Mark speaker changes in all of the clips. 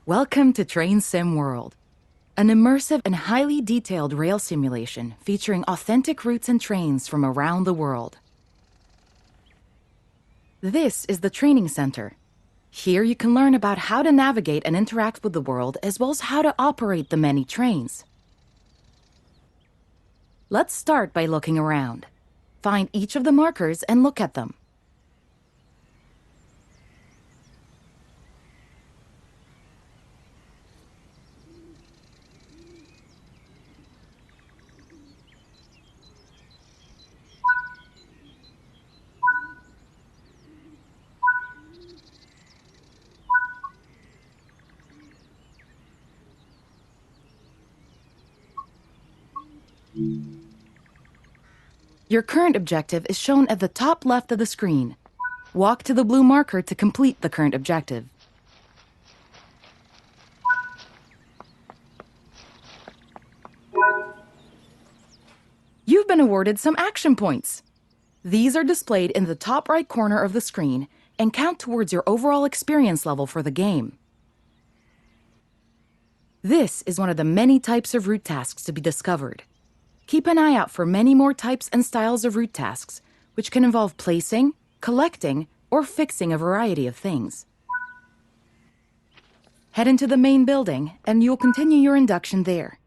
Speaker 1: Welcome to Train Sim World, an immersive and highly detailed rail simulation featuring authentic routes and trains from around the world. This is the training center. Here you can learn about how to navigate and interact with the world, as well as how to operate the many trains. Let's start by looking around. Find each of the markers and look at them. Your current objective is shown at the top left of the screen. Walk to the blue marker to complete the current objective. You've been awarded some action points. These are displayed in the top right corner of the screen and count towards your overall experience level for the game. This is one of the many types of route tasks to be discovered. Keep an eye out for many more types and styles of route tasks, which can involve placing, collecting, or fixing a variety of things. Head into the main building, and you'll continue your induction there.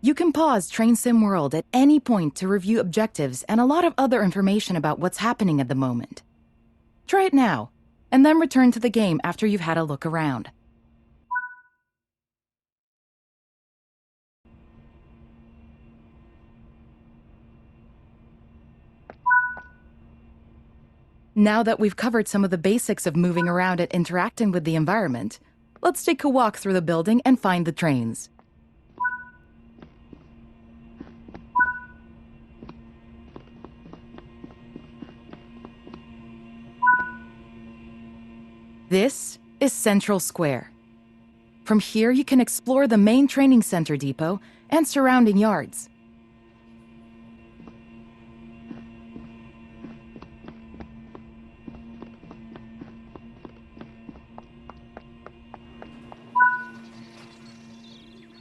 Speaker 1: You can pause Train Sim World at any point to review objectives and a lot of other information about what's happening at the moment. Try it now, and then return to the game after you've had a look around. Now that we've covered some of the basics of moving around and interacting with the environment, let's take a walk through the building and find the trains. This is Central Square. From here, you can explore the main training center depot and surrounding yards.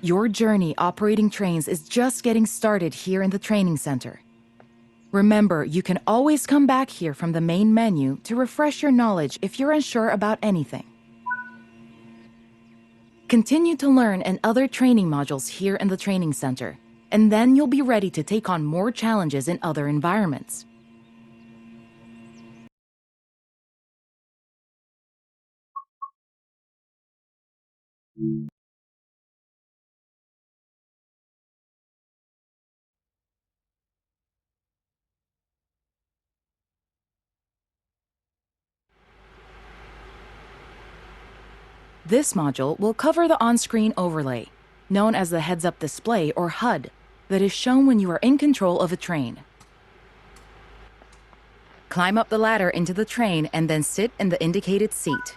Speaker 1: Your journey operating trains is just getting started here in the training center. Remember, you can always come back here from the main menu to refresh your knowledge if you're unsure about anything. Continue to learn and other training modules here in the training center, and then you'll be ready to take on more challenges in other environments. This module will cover the on-screen overlay, known as the heads-up display or HUD, that is shown when you are in control of a train. Climb up the ladder into the train and then sit in the indicated seat.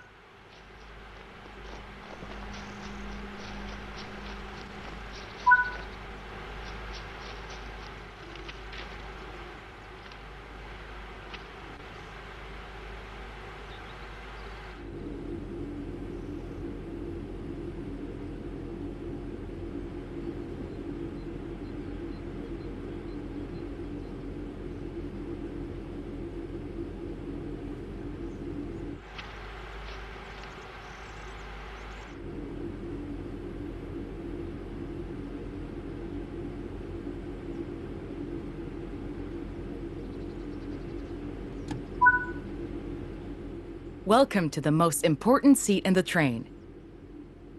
Speaker 1: Welcome to the most important seat in the train.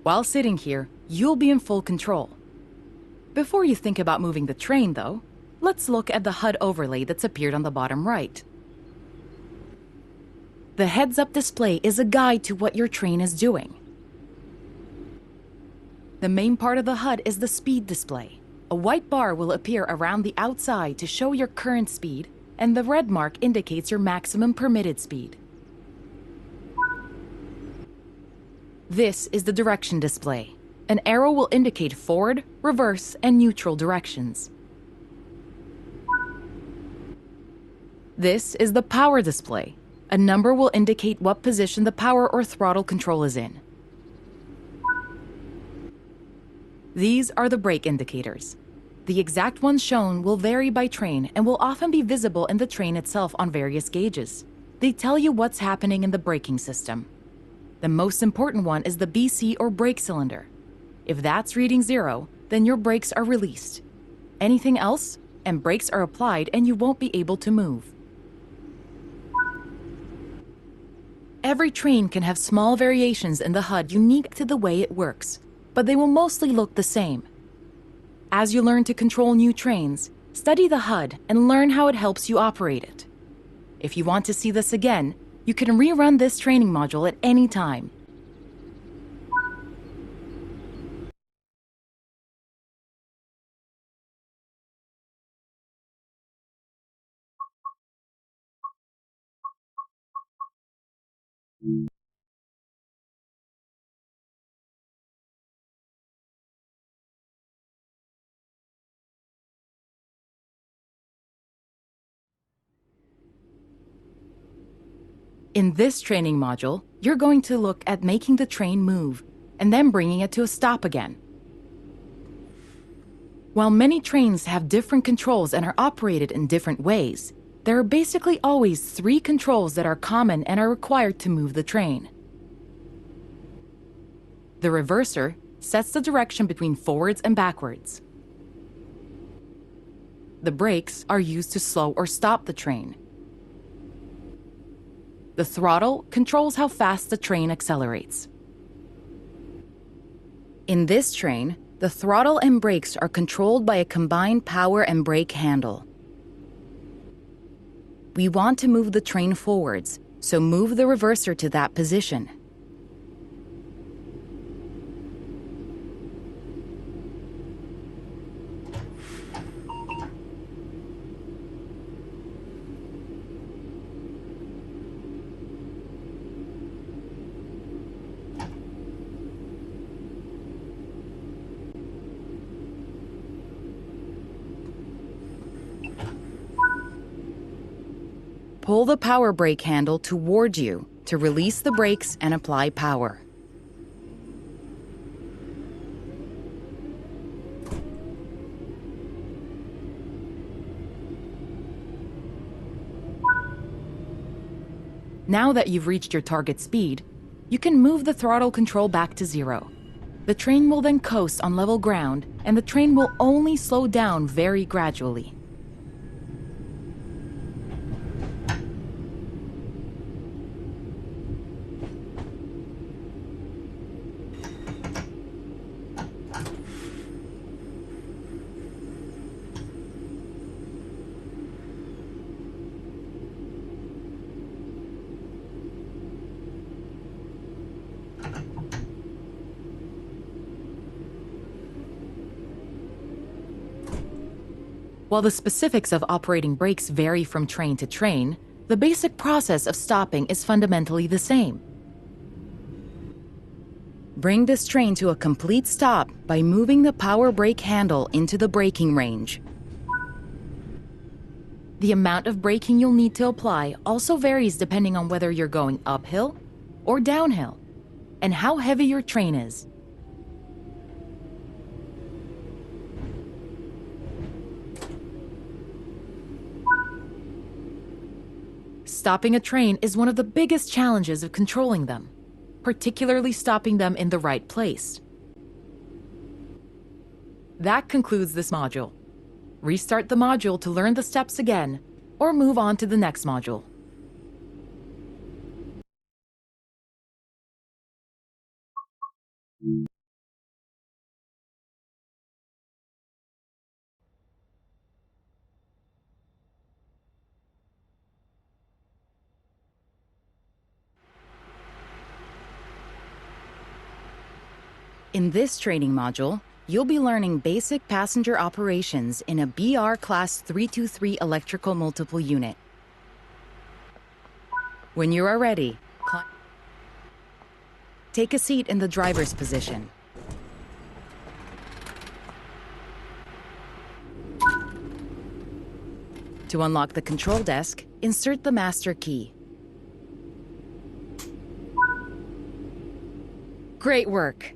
Speaker 1: While sitting here, you'll be in full control. Before you think about moving the train, though, let's look at the HUD overlay that's appeared on the bottom right. The heads-up display is a guide to what your train is doing. The main part of the HUD is the speed display. A white bar will appear around the outside to show your current speed, and the red mark indicates your maximum permitted speed. This is the direction display. An arrow will indicate forward, reverse, and neutral directions. This is the power display. A number will indicate what position the power or throttle control is in. These are the brake indicators. The exact ones shown will vary by train and will often be visible in the train itself on various gauges. They tell you what's happening in the braking system. The most important one is the BC or brake cylinder. If that's reading 0, then your brakes are released. Anything else, and brakes are applied and you won't be able to move. Every train can have small variations in the HUD unique to the way it works, but they will mostly look the same. As you learn to control new trains, study the HUD and learn how it helps you operate it. If you want to see this again, you can rerun this training module at any time. In this training module, you're going to look at making the train move and then bringing it to a stop again. While many trains have different controls and are operated in different ways, there are basically always 3 controls that are common and are required to move the train. The reverser sets the direction between forwards and backwards. The brakes are used to slow or stop the train. The throttle controls how fast the train accelerates. In this train, the throttle and brakes are controlled by a combined power and brake handle. We want to move the train forwards, so move the reverser to that position. Pull the power brake handle toward you to release the brakes and apply power. Now that you've reached your target speed, you can move the throttle control back to 0. The train will then coast on level ground, and the train will only slow down very gradually. While the specifics of operating brakes vary from train to train, the basic process of stopping is fundamentally the same. Bring this train to a complete stop by moving the power brake handle into the braking range. The amount of braking you'll need to apply also varies depending on whether you're going uphill or downhill, and how heavy your train is. Stopping a train is one of the biggest challenges of controlling them, particularly stopping them in the right place. That concludes this module. Restart the module to learn the steps again, or move on to the next module. In this training module, you'll be learning basic passenger operations in a BR Class 323 electrical multiple unit. When you are ready, take a seat in the driver's position. To unlock the control desk, insert the master key. Great work!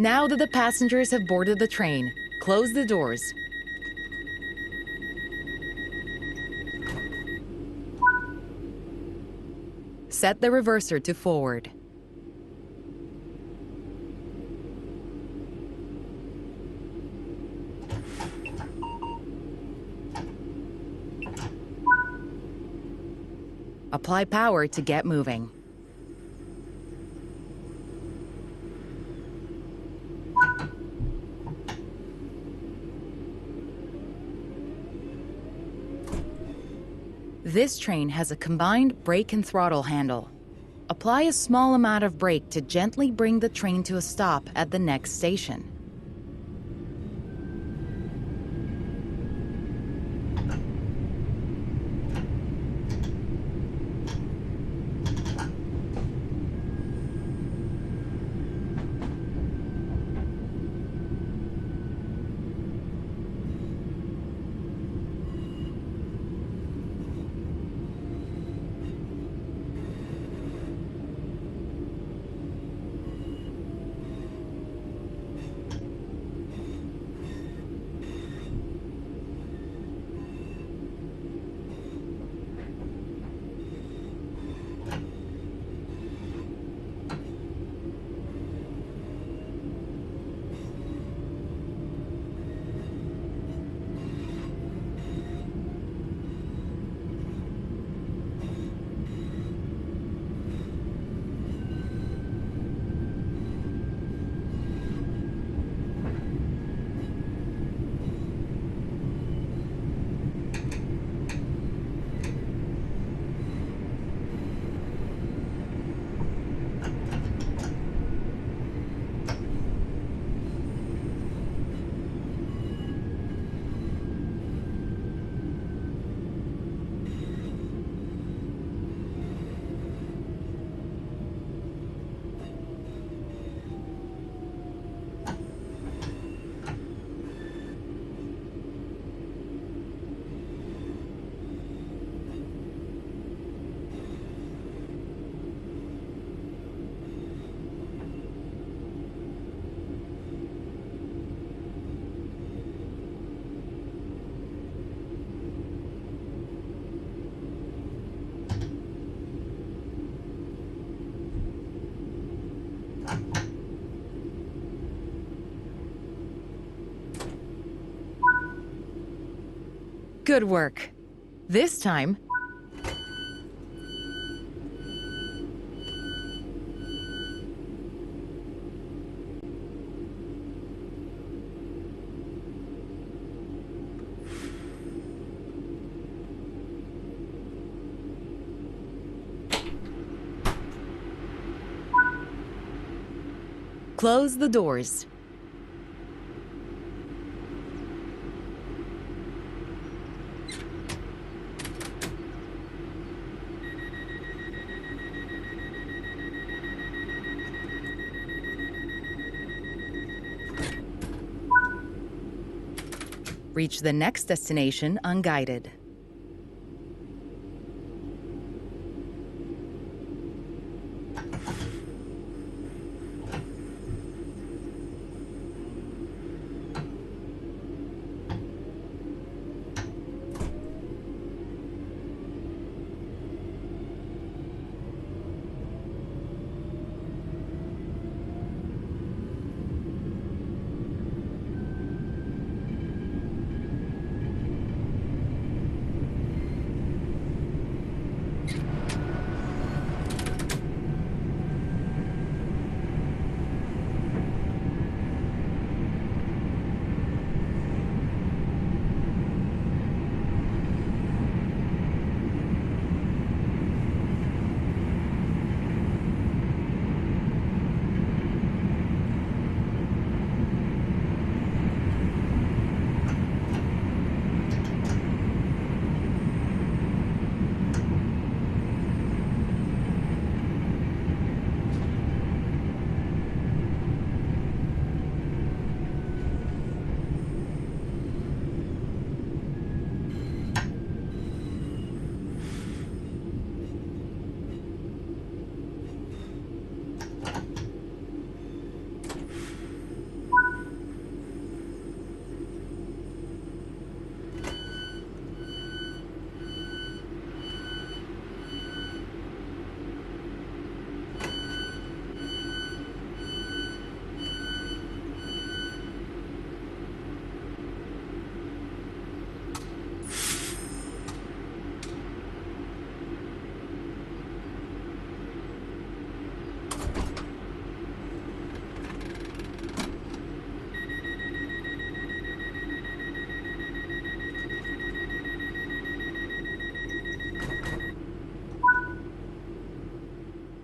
Speaker 1: Now that the passengers have boarded the train, close the doors. Set the reverser to forward. Apply power to get moving. This train has a combined brake and throttle handle. Apply a small amount of brake to gently bring the train to a stop at the next station. Good work. This time, close the doors. Reach the next destination unguided.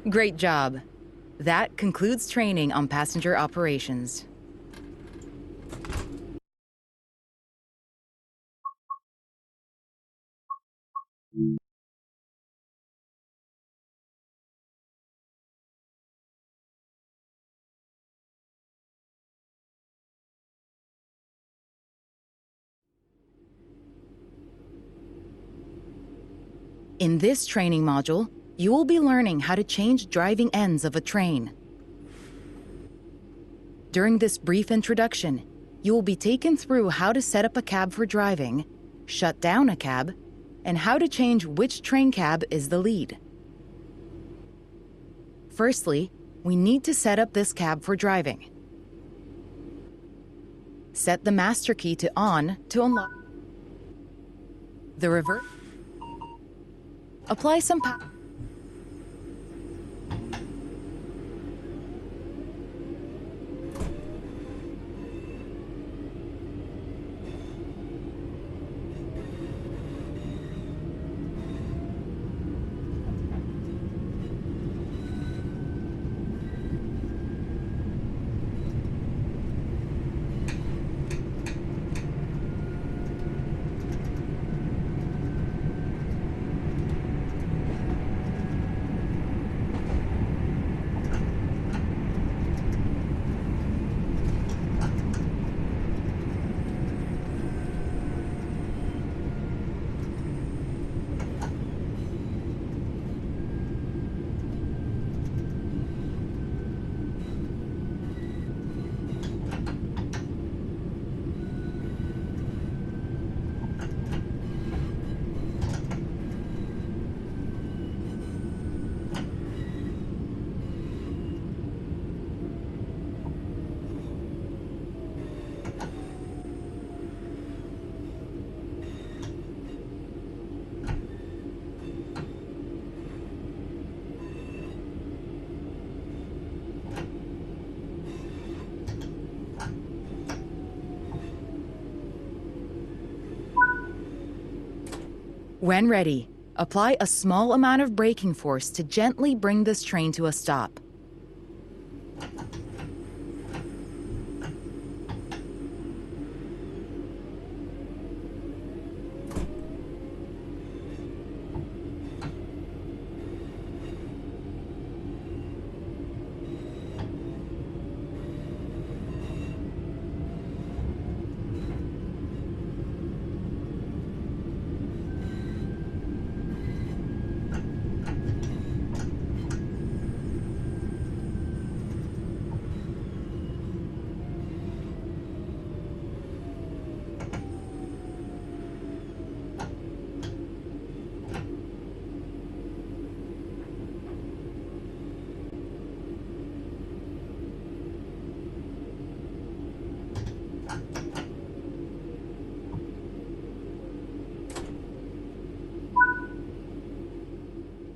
Speaker 1: Great job. That concludes training on passenger operations. In this training module, you will be learning how to change driving ends of a train. During this brief introduction, you will be taken through how to set up a cab for driving, shut down a cab, and how to change which train cab is the lead. Firstly, we need to set up this cab for driving. Set the master key to on to unlock the reverse. Apply some power. When ready, apply a small amount of braking force to gently bring this train to a stop.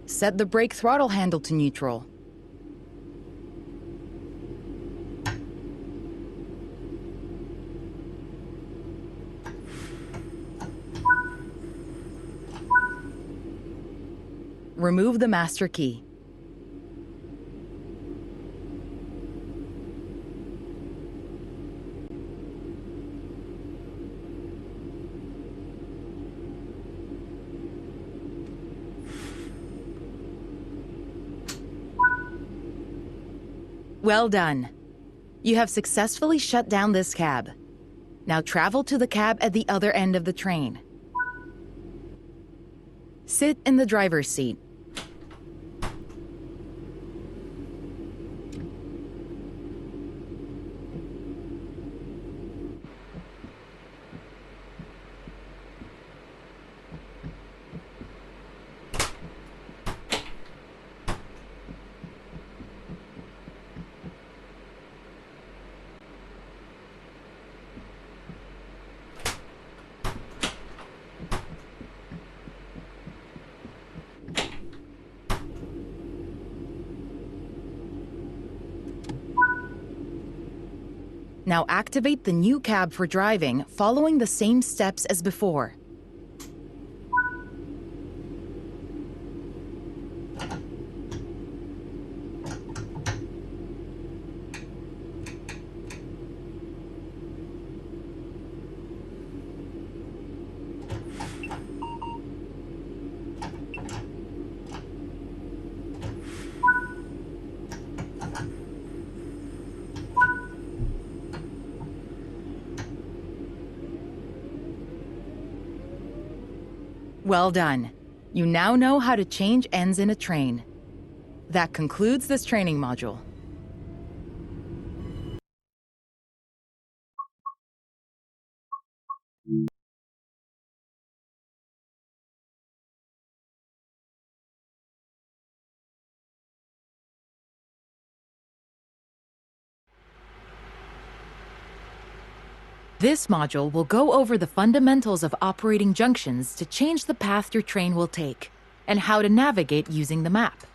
Speaker 1: Set the brake throttle handle to neutral. Remove the master key. Well done. You have successfully shut down this cab. Now travel to the cab at the other end of the train. Sit in the driver's seat. Now activate the new cab for driving, following the same steps as before. Well done. You now know how to change ends in a train. That concludes this training module. This module will go over the fundamentals of operating junctions to change the path your train will take, and how to navigate using the map.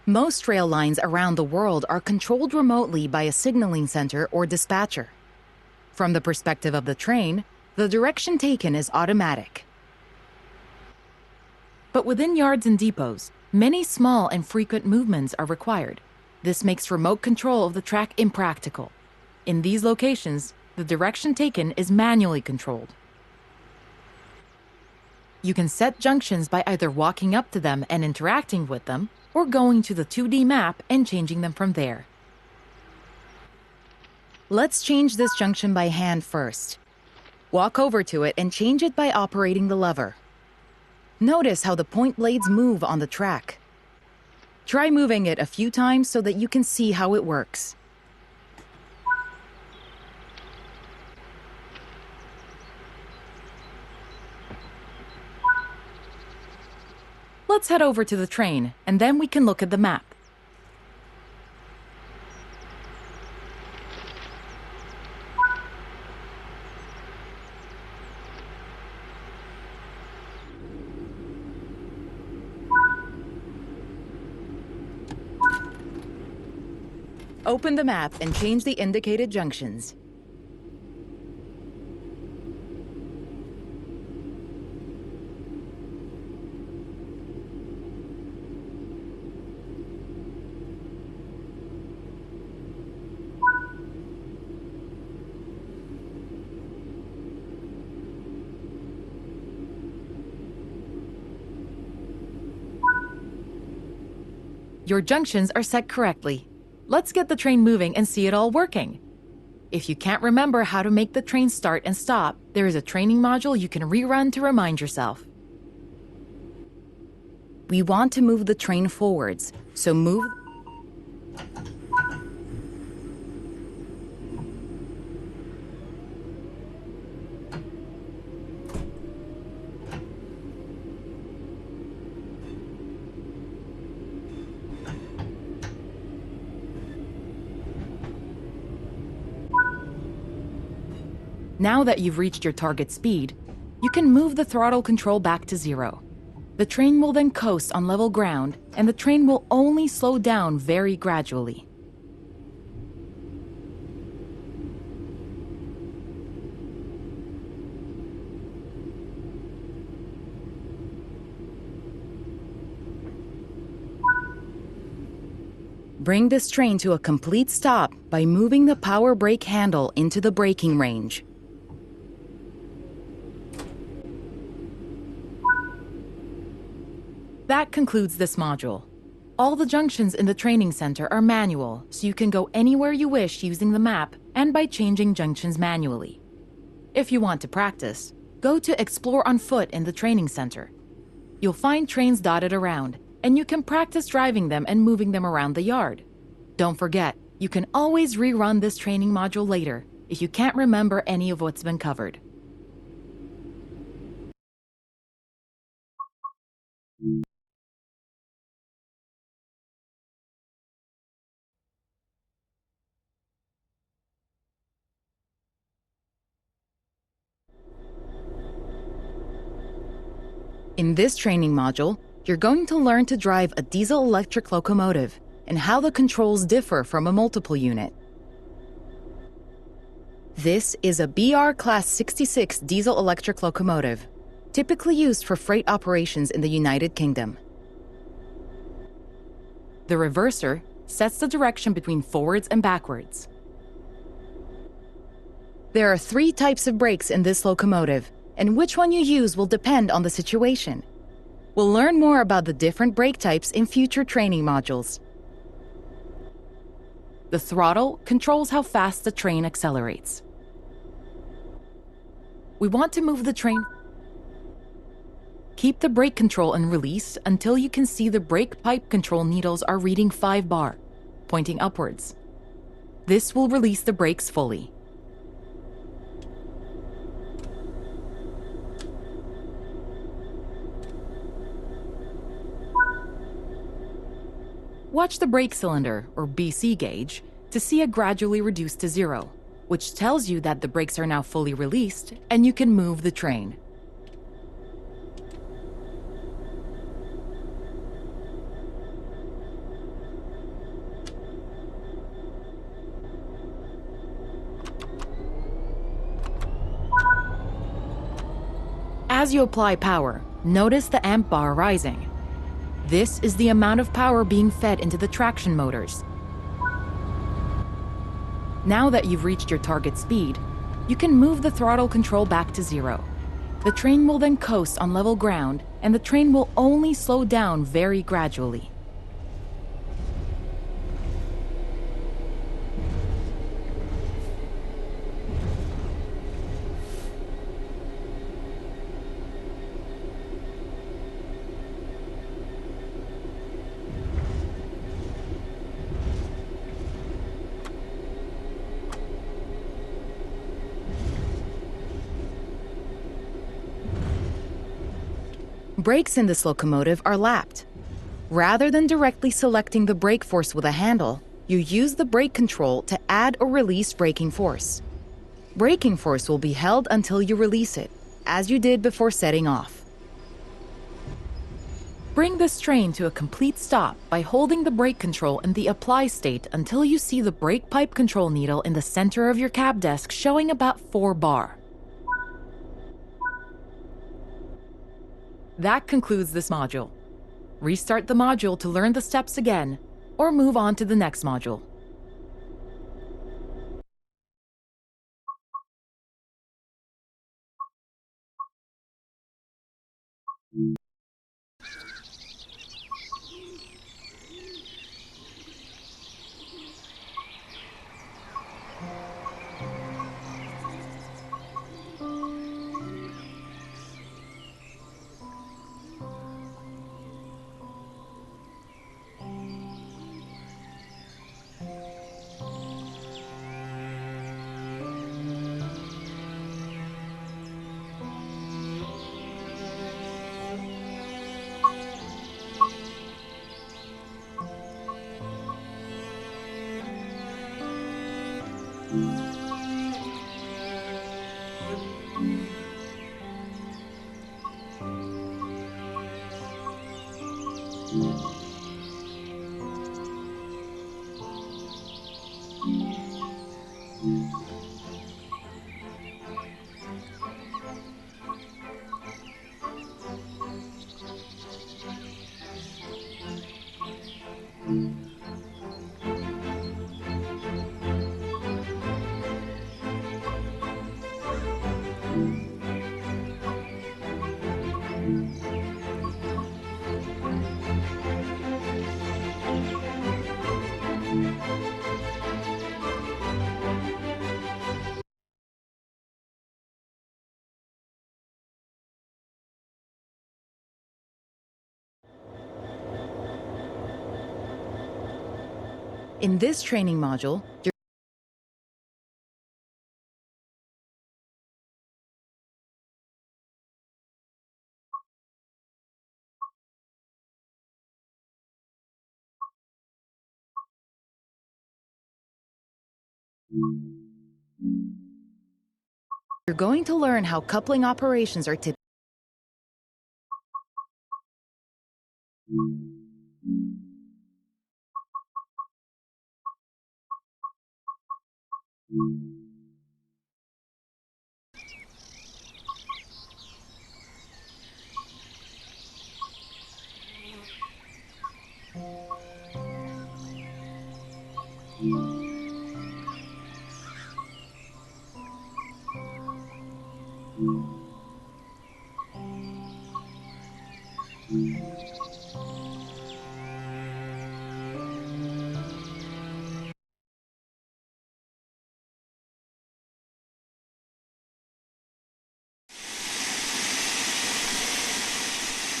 Speaker 1: Most rail lines around the world are controlled remotely by a signaling center or dispatcher. From the perspective of the train, the direction taken is automatic. But within yards and depots, many small and frequent movements are required. This makes remote control of the track impractical. In these locations, the direction taken is manually controlled. You can set junctions by either walking up to them and interacting with them, or going to the 2D map and changing them from there. Let's change this junction by hand first. Walk over to it and change it by operating the lever. Notice how the point blades move on the track. Try moving it a few times so that you can see how it works. Let's head over to the train, and then we can look at the map. Open the map and change the indicated junctions. Your junctions are set correctly. Let's get the train moving and see it all working. If you can't remember how to make the train start and stop, there is a training module you can rerun to remind yourself. We want to move the train forwards, so move. Now that you've reached your target speed, you can move the throttle control back to 0. The train will then coast on level ground, and the train will only slow down very gradually. Bring this train to a complete stop by moving the power brake handle into the braking range. That concludes this module. All the junctions in the training center are manual, so you can go anywhere you wish using the map and by changing junctions manually. If you want to practice, go to Explore on Foot in the training center. You'll find trains dotted around, and you can practice driving them and moving them around the yard. Don't forget, you can always rerun this training module later if you can't remember any of what's been covered. In this training module, you're going to learn to drive a diesel-electric locomotive and how the controls differ from a multiple unit. This is a BR Class 66 diesel-electric locomotive, typically used for freight operations in the United Kingdom. The reverser sets the direction between forwards and backwards. There are 3 types of brakes in this locomotive, and which one you use will depend on the situation. We'll learn more about the different brake types in future training modules. The throttle controls how fast the train accelerates. We want to move the train. Keep the brake control and release until you can see the brake pipe control needles are reading 5 bar, pointing upwards. This will release the brakes fully. Watch the brake cylinder, or BC gauge, to see it gradually reduce to 0, which tells you that the brakes are now fully released and you can move the train. As you apply power, notice the amp bar rising. This is the amount of power being fed into the traction motors. Now that you've reached your target speed, you can move the throttle control back to 0. The train will then coast on level ground, and the train will only slow down very gradually. Brakes in this locomotive are lapped. Rather than directly selecting the brake force with a handle, you use the brake control to add or release braking force. Braking force will be held until you release it, as you did before setting off. Bring this train to a complete stop by holding the brake control in the apply state until you see the brake pipe control needle in the center of your cab desk showing about 4 bar. That concludes this module. Restart the module to learn the steps again, or move on to the next module. In this training module, you're going to learn how coupling operations are typically.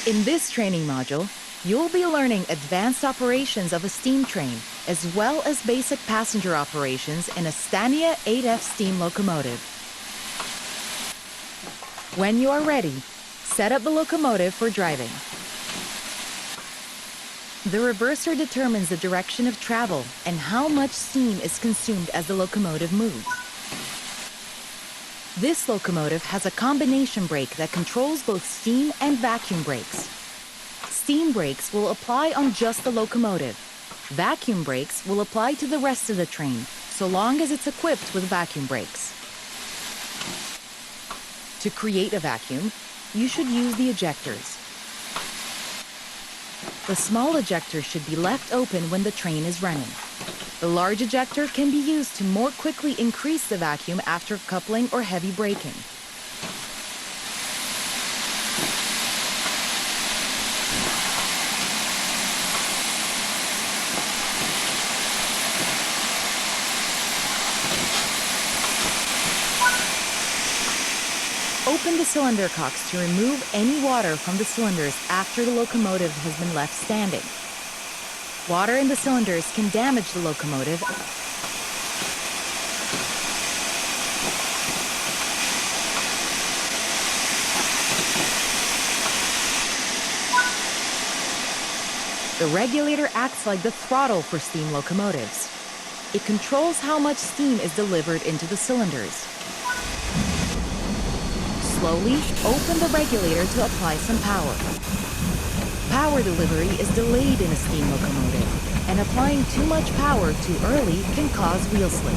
Speaker 1: In this training module, you'll be learning advanced operations of a steam train, as well as basic passenger operations in a Scania 8F steam locomotive. When you are ready, set up the locomotive for driving. The reverser determines the direction of travel and how much steam is consumed as the locomotive moves. This locomotive has a combination brake that controls both steam and vacuum brakes. Steam brakes will apply on just the locomotive. Vacuum brakes will apply to the rest of the train, so long as it's equipped with vacuum brakes. To create a vacuum, you should use the ejectors. The small ejector should be left open when the train is running. The large ejector can be used to more quickly increase the vacuum after coupling or heavy braking. Open the cylinder cocks to remove any water from the cylinders after the locomotive has been left standing. Water in the cylinders can damage the locomotive. The regulator acts like the throttle for steam locomotives. It controls how much steam is delivered into the cylinders. Slowly open the regulator to apply some power. Power delivery is delayed in a steam locomotive, and applying too much power too early can cause wheel slip.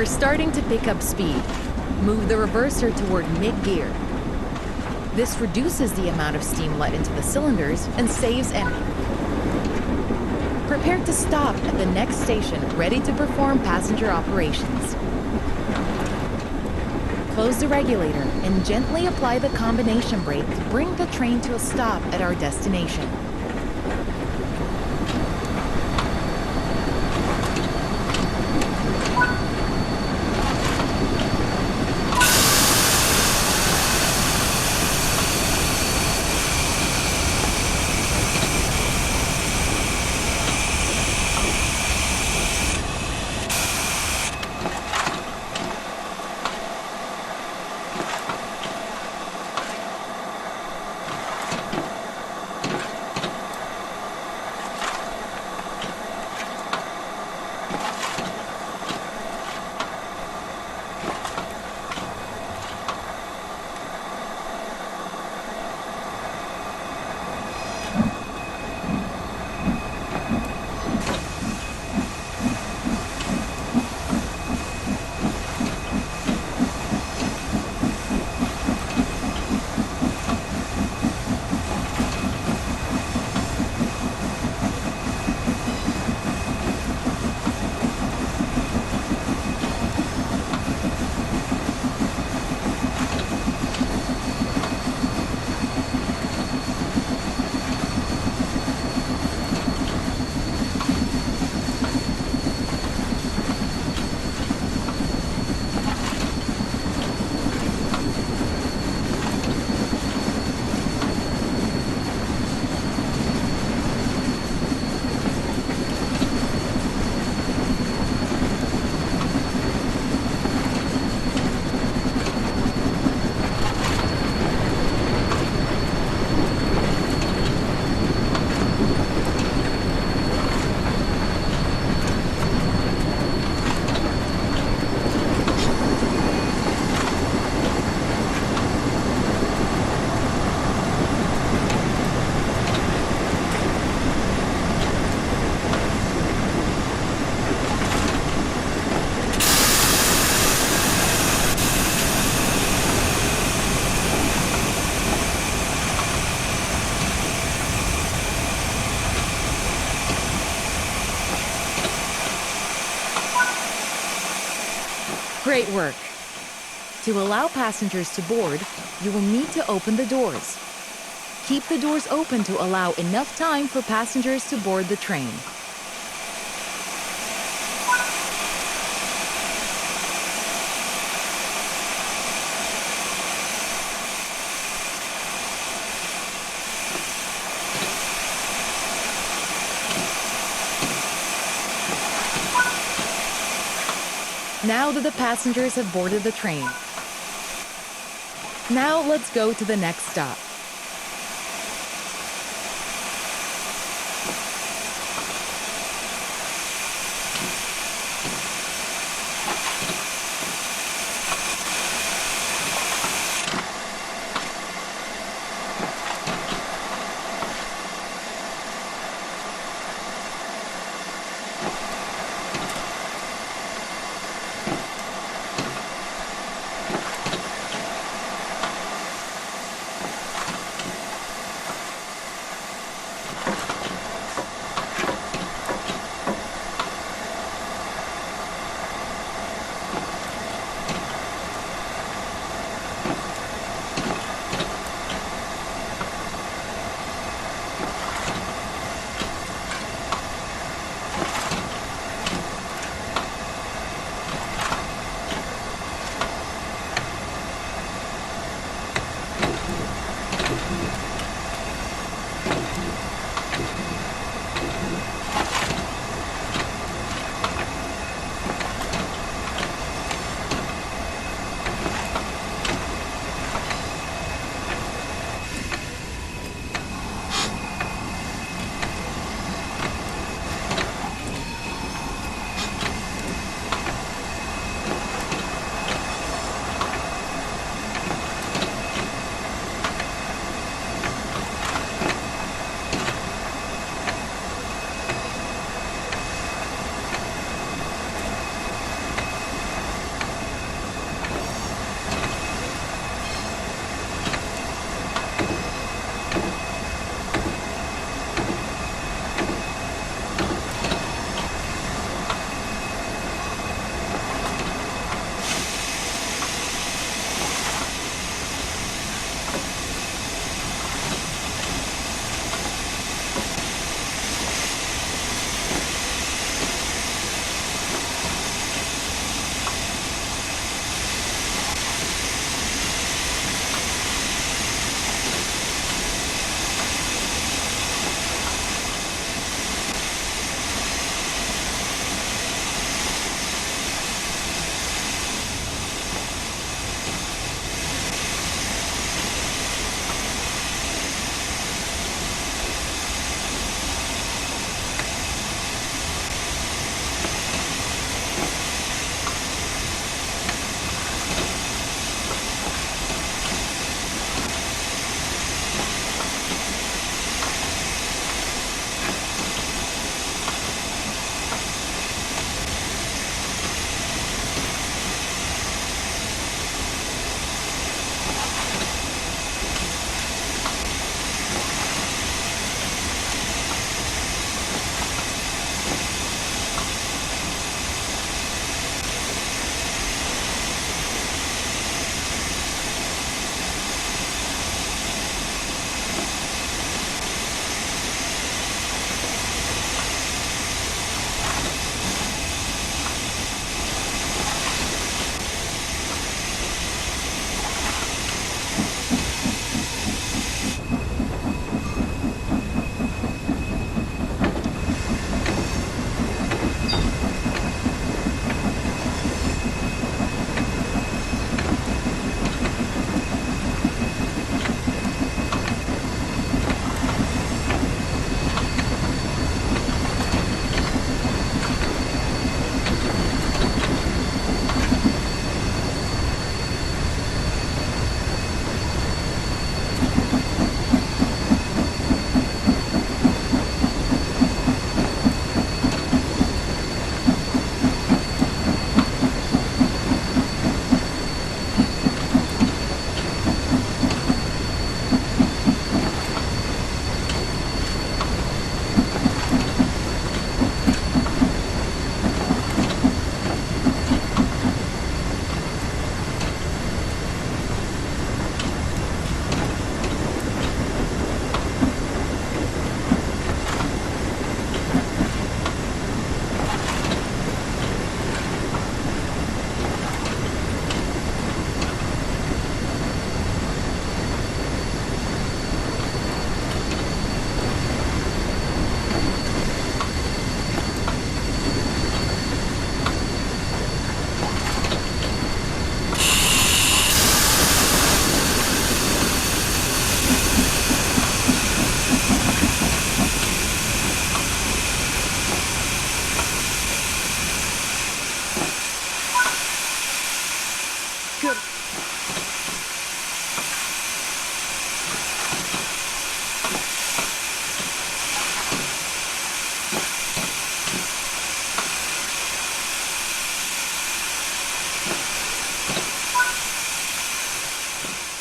Speaker 1: We're starting to pick up speed. Move the reverser toward mid-gear. This reduces the amount of steam let into the cylinders and saves energy. Prepare to stop at the next station, ready to perform passenger operations. Close the regulator and gently apply the combination brake to bring the train to a stop at our destination. Great work. To allow passengers to board, you will need to open the doors. Keep the doors open to allow enough time for passengers to board the train. Now that the passengers have boarded the train, now let's go to the next stop.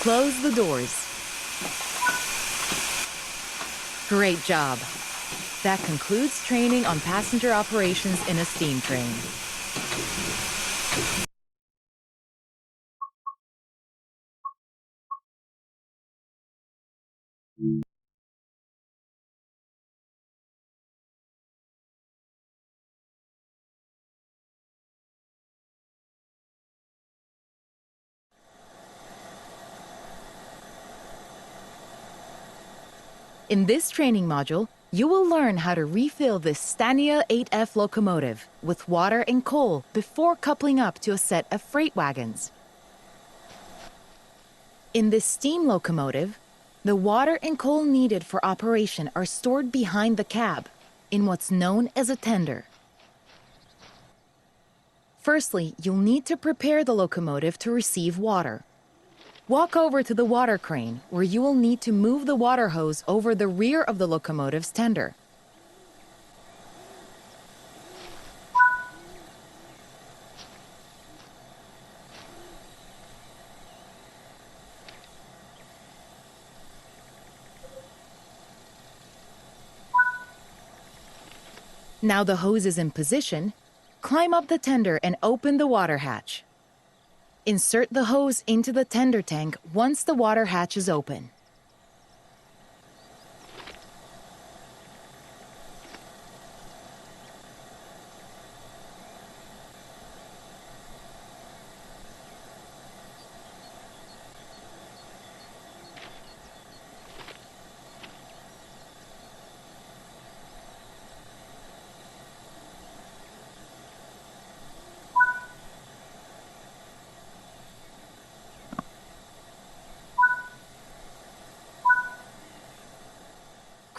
Speaker 1: Close the doors. Great job. That concludes training on passenger operations in a steam train. In this training module, you will learn how to refill this Stania 8F locomotive with water and coal before coupling up to a set of freight wagons. In this steam locomotive, the water and coal needed for operation are stored behind the cab, in what's known as a tender. Firstly, you'll need to prepare the locomotive to receive water. Walk over to the water crane, where you will need to move the water hose over the rear of the locomotive's tender. Now the hose is in position, climb up the tender and open the water hatch. Insert the hose into the tender tank once the water hatch is open.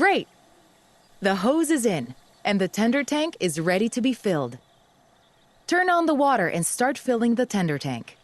Speaker 1: Great! The hose is in, and the tender tank is ready to be filled. Turn on the water and start filling the tender tank.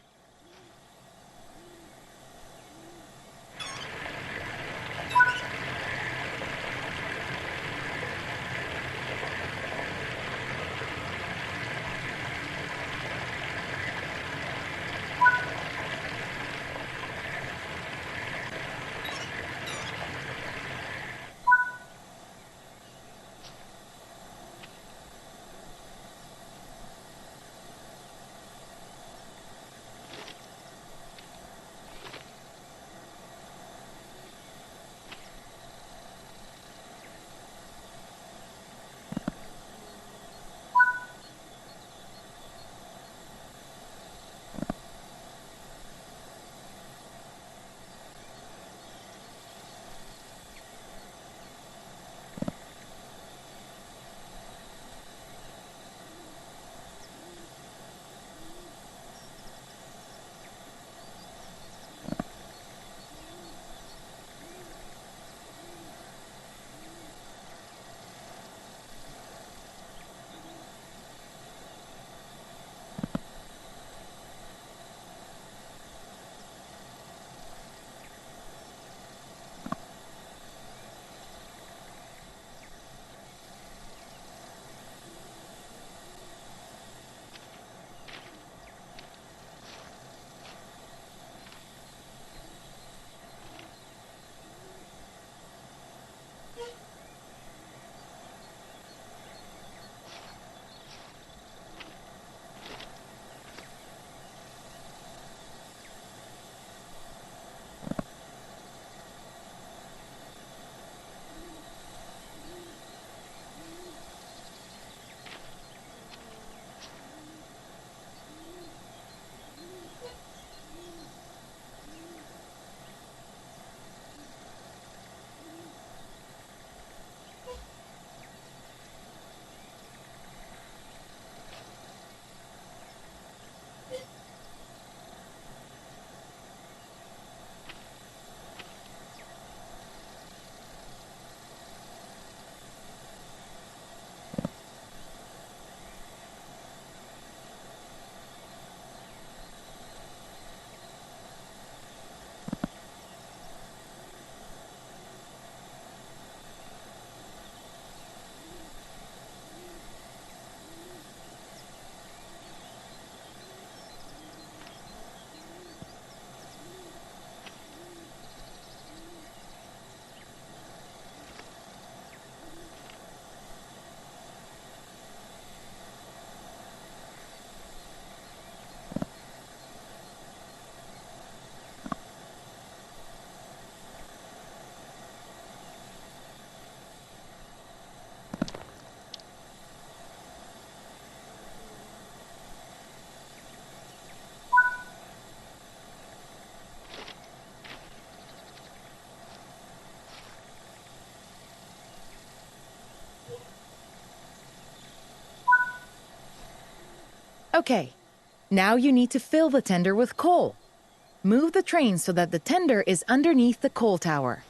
Speaker 1: Okay, now you need to fill the tender with coal. Move the train so that the tender is underneath the coal tower.